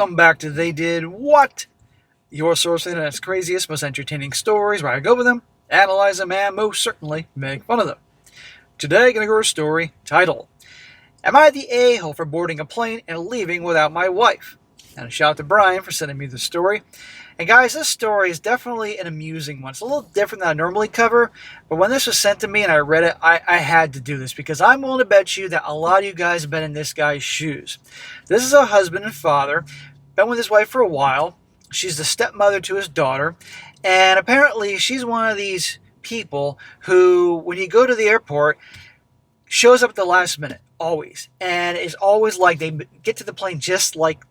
Welcome back to They Did What? Your source for the internet's craziest, most entertaining stories, where I go over them, analyze them, and most certainly make fun of them. Today, I'm going to go over a story titled, Am I the A-hole for boarding a plane and leaving without my wife? And a shout out to Brian for sending me the story. And guys, this story is definitely an amusing one. It's a little different than I normally cover, but when this was sent to me and I read it, I had to do this because I'm willing to bet you that a lot of you guys have been in this guy's shoes. This is a husband and father, been with his wife for a while. She's the stepmother to his daughter, and apparently she's one of these people who, when you go to the airport, shows up at the last minute, always. And it's always like they get to the plane just like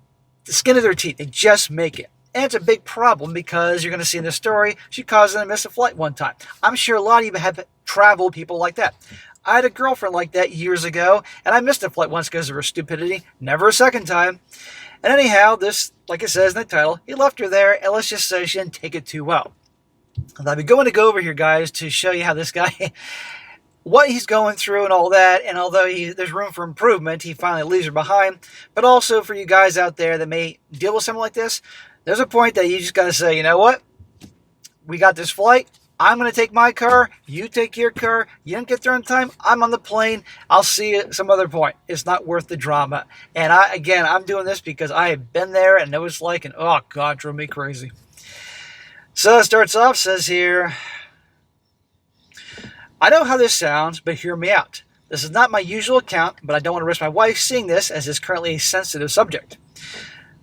the skin of their teeth. They just make it. And it's a big problem because you're going to see in the story, she caused them to miss a flight one time. I'm sure a lot of you have traveled people like that. I had a girlfriend like that years ago, and I missed a flight once because of her stupidity. Never a second time. And anyhow, this, like it says in the title, he left her there, and let's just say she didn't take it too well. And I've been going to go over here, guys, to show you how this guy, what he's going through and all that, and although there's room for improvement, he finally leaves her behind. But also for you guys out there that may deal with something like this, there's a point that you just got to say, you know what? We got this flight. I'm going to take my car. You take your car. You didn't get there on time. I'm on the plane. I'll see you at some other point. It's not worth the drama. And I'm doing this because I have been there and know what it's like. And oh, God, drove me crazy. So it starts off, says here, I know how this sounds, but hear me out. This is not my usual account, but I don't want to risk my wife seeing this as it's currently a sensitive subject.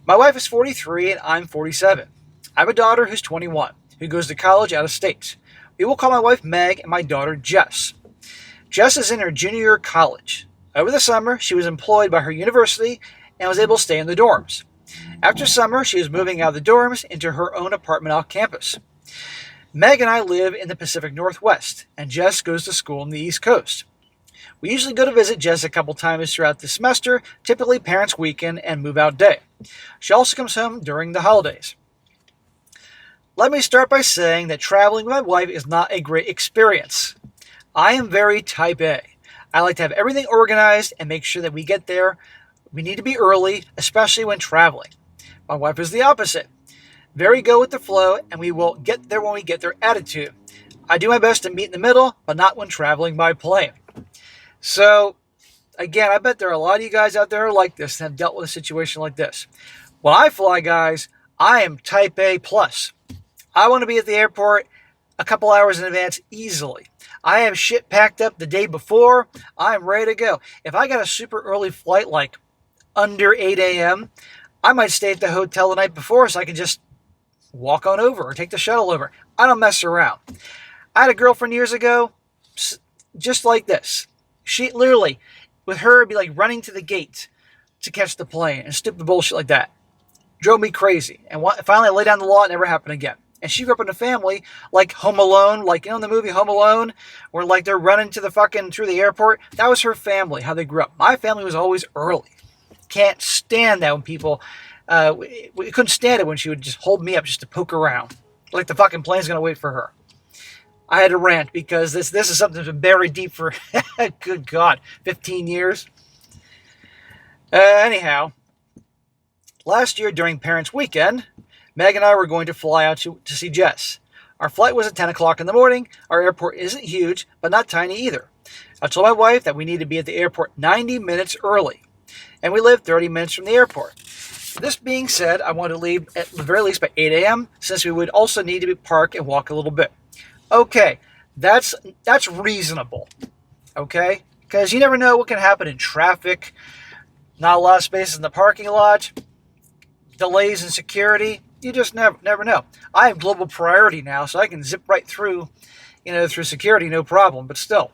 My wife is 43 and I'm 47. I have a daughter who's 21, who goes to college out of state. We will call my wife Meg and my daughter Jess. Jess is in her junior year of college. Over the summer, she was employed by her university and was able to stay in the dorms. After summer, she is moving out of the dorms into her own apartment off campus. Meg and I live in the Pacific Northwest, and Jess goes to school on the East Coast. We usually go to visit Jess a couple times throughout the semester, typically parents' weekend and move-out day. She also comes home during the holidays. Let me start by saying that traveling with my wife is not a great experience. I am very type A. I like to have everything organized and make sure that we get there. We need to be early, especially when traveling. My wife is the opposite. Very go with the flow, and we will get there when we get there attitude. I do my best to meet in the middle, but not when traveling by plane. So, again, I bet there are a lot of you guys out there who are like this and have dealt with a situation like this. When I fly, guys, I am type A plus. I want to be at the airport a couple hours in advance easily. I have shit packed up the day before. I'm ready to go. If I got a super early flight, like under 8 a.m., I might stay at the hotel the night before so I can just walk on over or take the shuttle over. I don't mess around. I had a girlfriend years ago, just like this. She literally, with her, it'd be like running to the gate to catch the plane and stupid bullshit like that. Drove me crazy. And finally, I laid down the law. It never happened again. And she grew up in a family like Home Alone, like, you know, in the movie Home Alone, where like they're running to the fucking through the airport. That was her family, how they grew up. My family was always early. Can't stand that when people, we couldn't stand it when she would just hold me up just to poke around. Like the fucking plane's going to wait for her. I had to rant because this is something that's been buried deep for, good God, 15 years. Anyhow, last year during Parents' Weekend, Meg and I were going to fly out to see Jess. Our flight was at 10 o'clock in the morning. Our airport isn't huge, but not tiny either. I told my wife that we need to be at the airport 90 minutes early, and we live 30 minutes from the airport. This being said, I wanted to leave at the very least by 8 a.m., since we would also need to park and walk a little bit. Okay, that's reasonable, okay? Because you never know what can happen in traffic, not a lot of spaces in the parking lot, delays in security. You just never know. I have global priority now, so I can zip right through, through security, no problem, but still.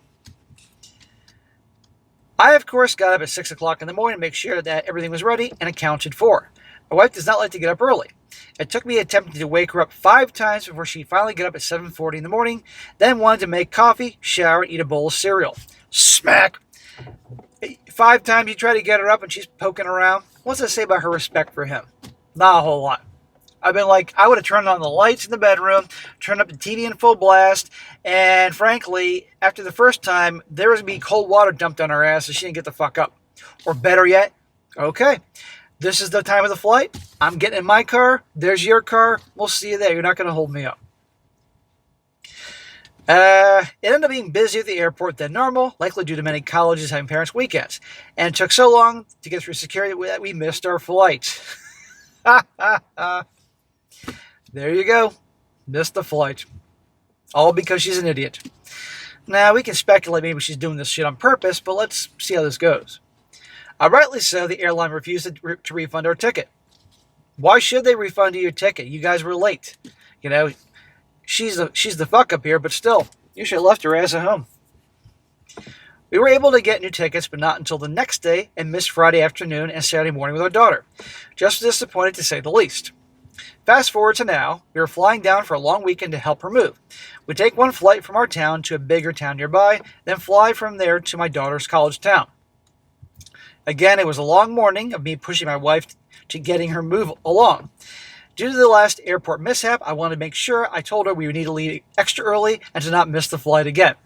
I, of course, got up at 6 o'clock in the morning to make sure that everything was ready and accounted for. My wife does not like to get up early. It took me attempting to wake her up 5 times before she finally got up at 7:40 in the morning, then wanted to make coffee, shower, and eat a bowl of cereal. Smack! 5 times you try to get her up and she's poking around. What's that say about her respect for him? Not a whole lot. I've been like, I would have turned on the lights in the bedroom, turned up the TV in full blast, and frankly, after the first time, there was going to be cold water dumped on her ass so she didn't get the fuck up. Or better yet, okay, This is the time of the flight. I'm getting in my car. There's your car. We'll see you there. You're not going to hold me up. It ended up being busier at the airport than normal, likely due to many colleges having parents' weekends. And it took so long to get through security that we missed our flight. There you go. Missed the flight. All because she's an idiot. Now, we can speculate maybe she's doing this shit on purpose, but let's see how this goes. Rightly so, the airline refused to refund our ticket. Why should they refund you your ticket? You guys were late. You know, she's the fuck up here, but still, you should have left her ass at home. We were able to get new tickets, but not until the next day, and missed Friday afternoon and Saturday morning with our daughter. Just disappointed to say the least. Fast forward to now, we were flying down for a long weekend to help her move. We take one flight from our town to a bigger town nearby, then fly from there to my daughter's college town. Again, it was a long morning of me pushing my wife to getting her move along. Due to the last airport mishap, I wanted to make sure I told her we would need to leave extra early and to not miss the flight again.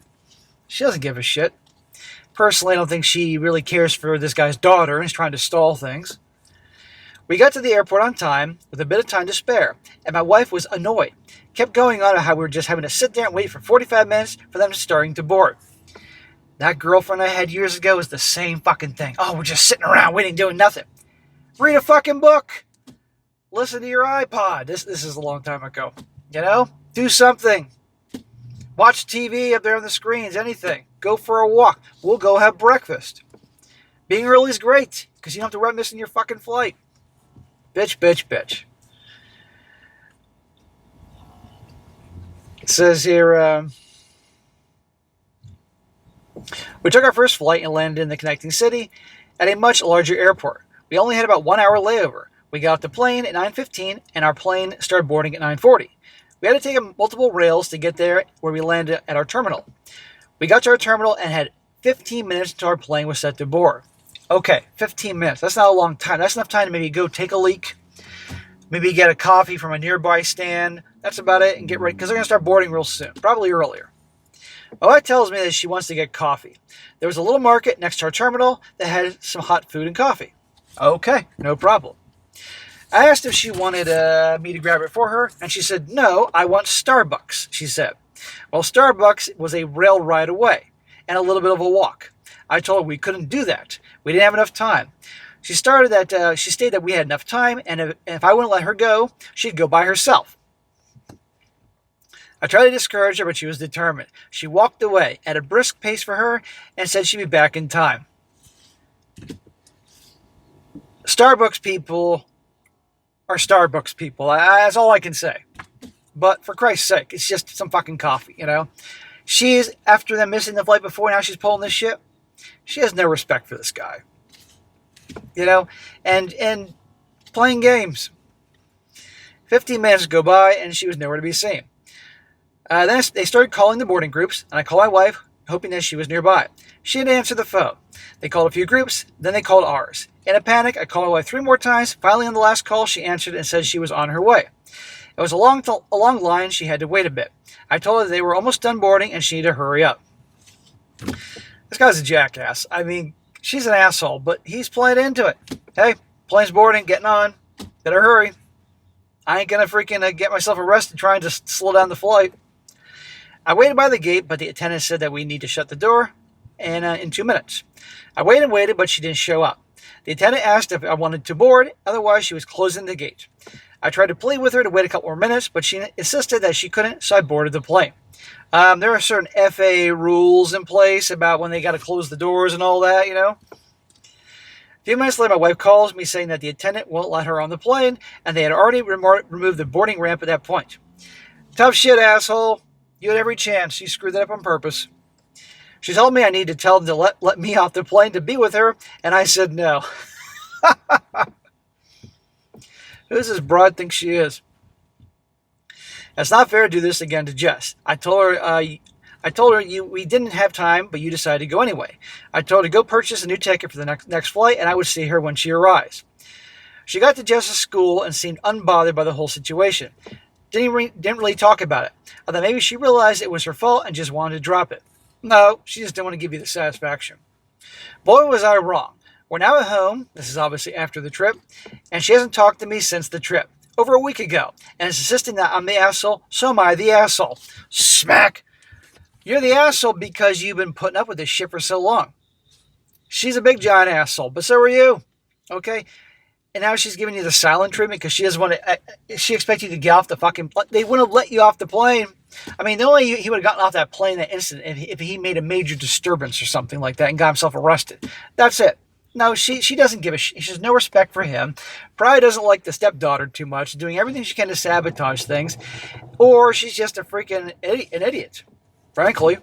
She doesn't give a shit. Personally, I don't think she really cares for this guy's daughter and is trying to stall things. We got to the airport on time with a bit of time to spare, and my wife was annoyed. Kept going on about how we were just having to sit there and wait for 45 minutes for them starting to board. That girlfriend I had years ago is the same fucking thing. Oh, we're just sitting around waiting, doing nothing. Read a fucking book. Listen to your iPod. This is a long time ago. You know? Do something. Watch TV up there on the screens, anything. Go for a walk. We'll go have breakfast. Being early is great, because you don't have to worry about missing your fucking flight. Bitch, bitch, bitch. It says here, we took our first flight and landed in the connecting city at a much larger airport. We only had about 1 hour layover. We got off the plane at 9:15 and our plane started boarding at 9:40. We had to take multiple rails to get there where we landed at our terminal. We got to our terminal and had 15 minutes until our plane was set to board. Okay, 15 minutes. That's not a long time. That's enough time to maybe go take a leak, maybe get a coffee from a nearby stand. That's about it, and get ready, because they're going to start boarding real soon, probably earlier. My wife tells me that she wants to get coffee. There was a little market next to our terminal that had some hot food and coffee. Okay, no problem. I asked if she wanted me to grab it for her, and she said, no, I want Starbucks, she said. Well, Starbucks was a rail ride away, and a little bit of a walk. I told her we couldn't do that. We didn't have enough time. She stated that we had enough time, and if I wouldn't let her go, she'd go by herself. I tried to discourage her, but she was determined. She walked away at a brisk pace for her and said she'd be back in time. Starbucks people are Starbucks people. That's all I can say. But for Christ's sake, it's just some fucking coffee, you know? She's, after them missing the flight before, now she's pulling this shit. She has no respect for this guy. You know? And playing games. 15 minutes go by, and she was nowhere to be seen. Then they started calling the boarding groups, and I called my wife, hoping that she was nearby. She didn't answer the phone. They called a few groups, then they called ours. In a panic, I called my wife 3 more times. Finally, on the last call, she answered and said she was on her way. It was a long line. She had to wait a bit. I told her they were almost done boarding, and she needed to hurry up. This guy's a jackass. I mean, she's an asshole, but he's playing into it. Hey, plane's boarding, getting on. Better hurry. I ain't gonna freaking get myself arrested trying to slow down the flight. I waited by the gate, but the attendant said that we need to shut the door in 2 minutes. I waited and waited, but she didn't show up. The attendant asked if I wanted to board, otherwise she was closing the gate. I tried to plead with her to wait a couple more minutes, but she insisted that she couldn't, so I boarded the plane. There are certain FAA rules in place about when they got to close the doors and all that, you know. A few minutes later, my wife calls me saying that the attendant won't let her on the plane, and they had already removed the boarding ramp at that point. Tough shit, asshole. You had every chance. You screwed that up on purpose. She told me I need to tell them to let me off the plane to be with her, and I said no. Who does this broad think she is? It's not fair to do this again to Jess. I told her we didn't have time, but you decided to go anyway. I told her to go purchase a new ticket for the next flight, and I would see her when she arrives. She got to Jess's school and seemed unbothered by the whole situation. Didn't really talk about it. I thought maybe she realized it was her fault and just wanted to drop it. No, she just didn't want to give you the satisfaction. Boy, was I wrong. We're now at home, this is obviously after the trip, and she hasn't talked to me since the trip, over a week ago, and is insisting that I'm the asshole, so am I the asshole. Smack! You're the asshole because you've been putting up with this shit for so long. She's a big giant asshole, but so are you. Okay? And now she's giving you the silent treatment because she doesn't want to. She expects you to get off the fucking plane. They wouldn't have let you off the plane. I mean, the only he would have gotten off that plane that instant if he made a major disturbance or something like that and got himself arrested. That's it. No, she doesn't give a shit. She has no respect for him. Probably doesn't like the stepdaughter too much, doing everything she can to sabotage things. Or she's just a freaking an idiot, frankly.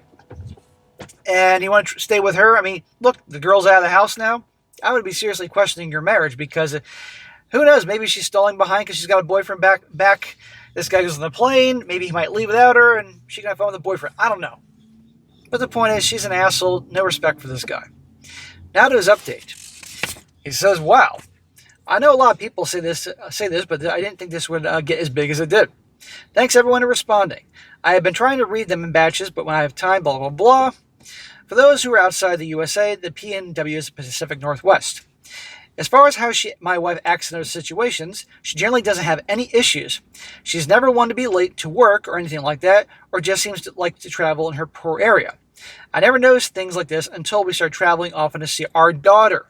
And you want to stay with her? I mean, look, the girl's out of the house now. I would be seriously questioning your marriage because who knows? Maybe she's stalling behind because she's got a boyfriend back. This guy goes on the plane. Maybe he might leave without her and she can have fun with the boyfriend. I don't know. But the point is, she's an asshole. No respect for this guy. Now to his update. He says, wow, I know a lot of people say this, but I didn't think this would get as big as it did. Thanks everyone for responding. I have been trying to read them in batches, but when I have time, blah, blah, blah. For those who are outside the USA, the PNW is the Pacific Northwest. As far as how my wife acts in those situations, she generally doesn't have any issues. She's never one to be late to work or anything like that, or just seems to like to travel in her poor area. I never noticed things like this until we started traveling often to see our daughter.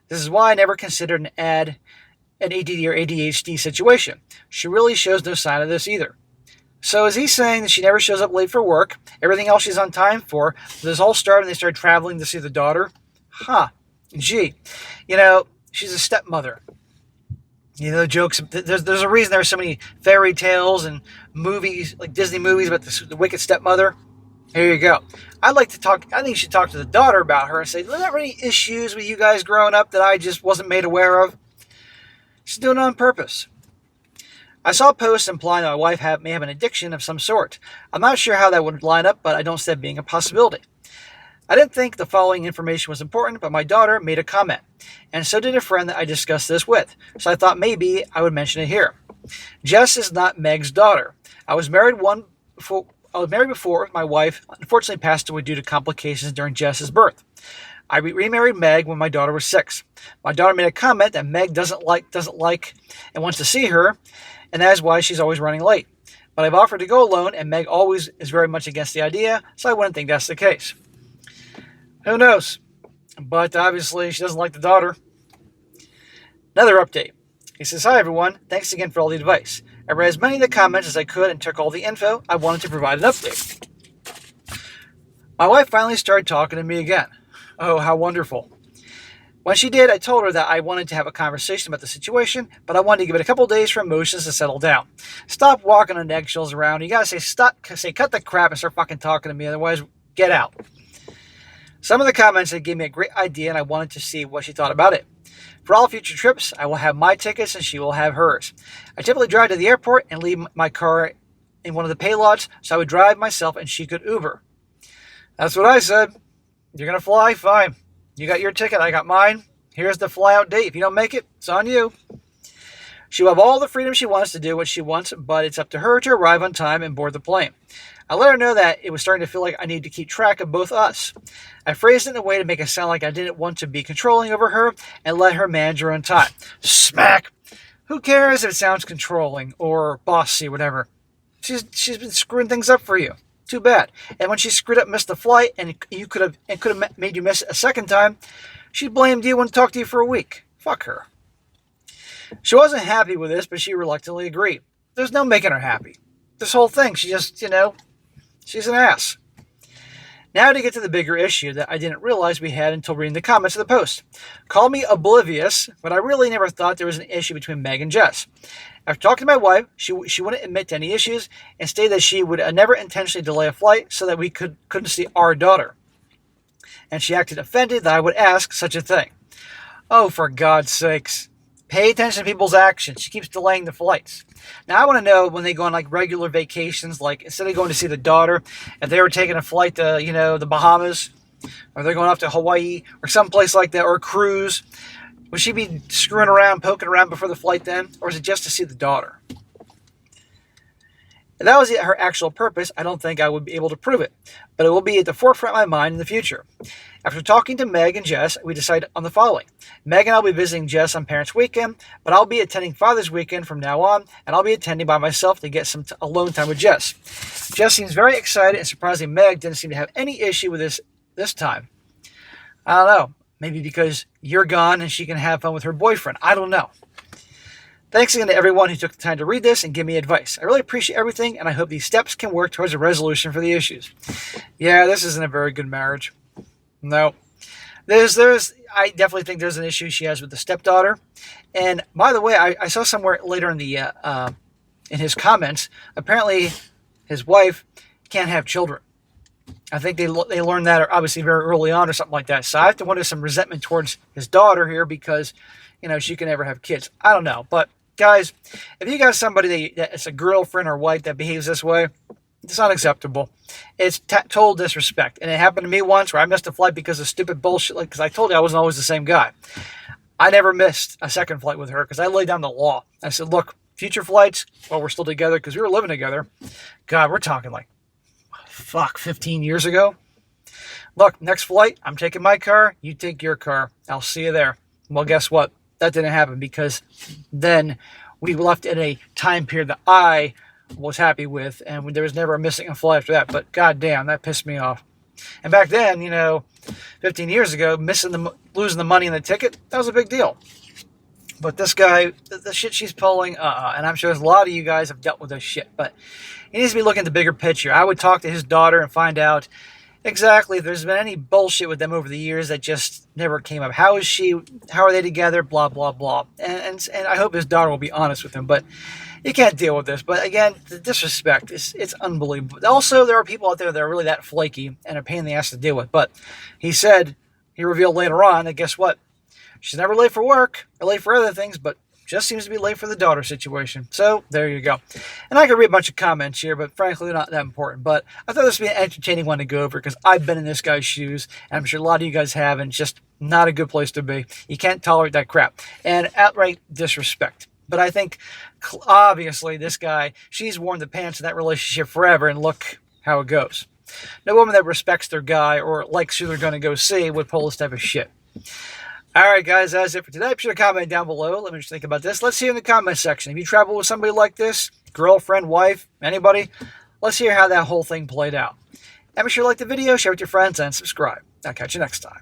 This is why I never considered an ADD or ADHD situation. She really shows no sign of this either. So is he saying that she never shows up late for work, everything else she's on time for, this all started when they started traveling to see the daughter? Huh. Gee. She's a stepmother. Jokes. There's a reason there are so many fairy tales and movies, like Disney movies about the wicked stepmother. Here you go. I think you should talk to the daughter about her and say, were there any issues with you guys growing up that I just wasn't made aware of? She's doing it on purpose. I saw posts implying that my wife may have an addiction of some sort. I'm not sure how that would line up, but I don't see that being a possibility. I didn't think the following information was important, but my daughter made a comment, and so did a friend that I discussed this with, so I thought maybe I would mention it here. Jess is not Meg's daughter. I was married before. My wife unfortunately passed away due to complications during Jess's birth. I remarried Meg when my daughter was 6. My daughter made a comment that Meg doesn't like and wants to see her, and that is why she's always running late. But I've offered to go alone, and Meg always is very much against the idea, so I wouldn't think that's the case. Who knows? But obviously she doesn't like the daughter. Another update. He says, hi everyone, thanks again for all the advice. I read as many of the comments as I could and took all the info. I wanted to provide an update. My wife finally started talking to me again. Oh, how wonderful. When she did, I told her that I wanted to have a conversation about the situation, but I wanted to give it a couple days for emotions to settle down. Stop walking on eggshells around. You gotta cut the crap and start fucking talking to me, otherwise get out. Some of the comments that gave me a great idea, and I wanted to see what she thought about it. For all future trips, I will have my tickets and she will have hers. I typically drive to the airport and leave my car in one of the pay lots, so I would drive myself and she could Uber. That's what I said. You're going to fly? Fine. You got your ticket, I got mine. Here's the fly out date. If you don't make it, it's on you. She will have all the freedom she wants to do what she wants, but it's up to her to arrive on time and board the plane. I let her know that it was starting to feel like I needed to keep track of both us. I phrased it in a way to make it sound like I didn't want to be controlling over her and let her manage her own time. Smack! Who cares if it sounds controlling or bossy, whatever. She's been screwing things up for you. Too bad. And when she screwed up, missed the flight, and could have made you miss it a second time, she blamed you and talked to you for a week. Fuck her. She wasn't happy with this, but she reluctantly agreed. There's no making her happy. This whole thing, she just, she's an ass. Now to get to the bigger issue that I didn't realize we had until reading the comments of the post. Call me oblivious, but I really never thought there was an issue between Meg and Jess. After talking to my wife, she wouldn't admit to any issues and stated that she would never intentionally delay a flight so that we couldn't see our daughter. And she acted offended that I would ask such a thing. Oh, for God's sakes. Pay attention to people's actions. She keeps delaying the flights. Now, I want to know when they go on regular vacations, instead of going to see the daughter, if they were taking a flight to, the Bahamas, or they're going off to Hawaii, or someplace like that, or a cruise, would she be screwing around, poking around before the flight then? Or is it just to see the daughter? If that was her actual purpose, I don't think I would be able to prove it, but it will be at the forefront of my mind in the future. After talking to Meg and Jess, we decided on the following. Meg and I will be visiting Jess on Parents' Weekend, but I'll be attending Father's Weekend from now on, and I'll be attending by myself to get some alone time with Jess. Jess seems very excited, and surprisingly, Meg didn't seem to have any issue with this time. I don't know. Maybe because you're gone and she can have fun with her boyfriend. I don't know. Thanks again to everyone who took the time to read this and give me advice. I really appreciate everything, and I hope these steps can work towards a resolution for the issues. Yeah, this isn't a very good marriage. No. I definitely think there's an issue she has with the stepdaughter. And by the way, I saw somewhere later in in his comments, apparently his wife can't have children. I think they learned that obviously very early on or something like that. So I have to wonder some resentment towards his daughter here because, she can never have kids. I don't know. But guys, if you got somebody that's a girlfriend or wife that behaves this way, it's unacceptable. It's total disrespect. And it happened to me once where I missed a flight because of stupid bullshit. Because I told you I wasn't always the same guy. I never missed a second flight with her because I laid down the law. I said, look, future flights, while we're still together, because we were living together. God, we're talking 15 years ago. Look, next flight, I'm taking my car. You take your car. I'll see you there. Well, guess what? That didn't happen because then we left in a time period that I was happy with, and there was never a missing a flight after that. But goddamn, that pissed me off. And back then, 15 years ago, losing the money in the ticket, that was a big deal. But this guy, the shit she's pulling, and I'm sure a lot of you guys have dealt with this shit, but he needs to be looking at the bigger picture. I would talk to his daughter and find out exactly if there's been any bullshit with them over the years that just never came up. How is she? How are they together? Blah, blah, blah. And I hope his daughter will be honest with him, but you can't deal with this. But again, the disrespect, it's unbelievable. Also, there are people out there that are really that flaky and a pain in the ass to deal with. But he revealed later on that guess what? She's never late for work or late for other things, but just seems to be late for the daughter situation. So there you go. And I could read a bunch of comments here, but frankly, they're not that important. But I thought this would be an entertaining one to go over because I've been in this guy's shoes, and I'm sure a lot of you guys have, and it's just not a good place to be. You can't tolerate that crap. And outright disrespect. But I think, obviously, this guy, she's worn the pants in that relationship forever, and look how it goes. No woman that respects their guy or likes who they're going to go see would pull this type of shit. All right, guys, that's it for today. Be sure to comment down below. Let me know what you think about this. Let's hear in the comment section. If you travel with somebody like this, girlfriend, wife, anybody, let's hear how that whole thing played out. And be sure to like the video, share with your friends, and subscribe. I'll catch you next time.